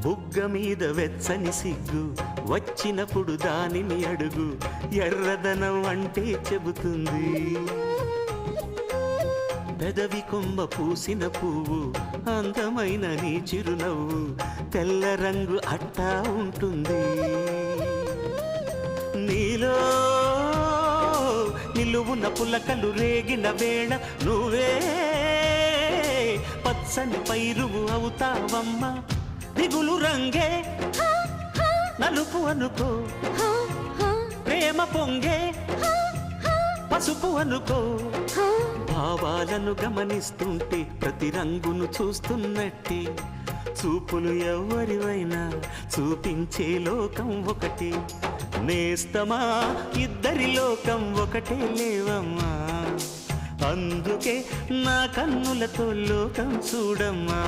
బుగ్గ మీద వెచ్చని సిగ్గు వచ్చినప్పుడు దానిని అడుగు ఎర్రదనం అంటే చెబుతుంది పెదవి కొమ్మ పూసిన పువ్వు అందమైన నీ చిరునవ్వు తెల్ల రంగు అట్టా ఉంటుంది నీలో నిలువున పులకలు రేగిన వేళ నువ్వే పచ్చని పైరువు అవుతావమ్మా దిగులు రంగే నలుపు అనుకో ప్రేమ పొంగే పసుపు అనుకో భావాలను గమనిస్తుంటే ప్రతి రంగును చూస్తున్నట్టే చూపులు ఎవరివైనా చూపించే లోకం ఒకటి నేస్తమా ఇద్దరి లోకం ఒకటే లేవమ్మా అందుకే నా కన్నులతో లోకం చూడమ్మా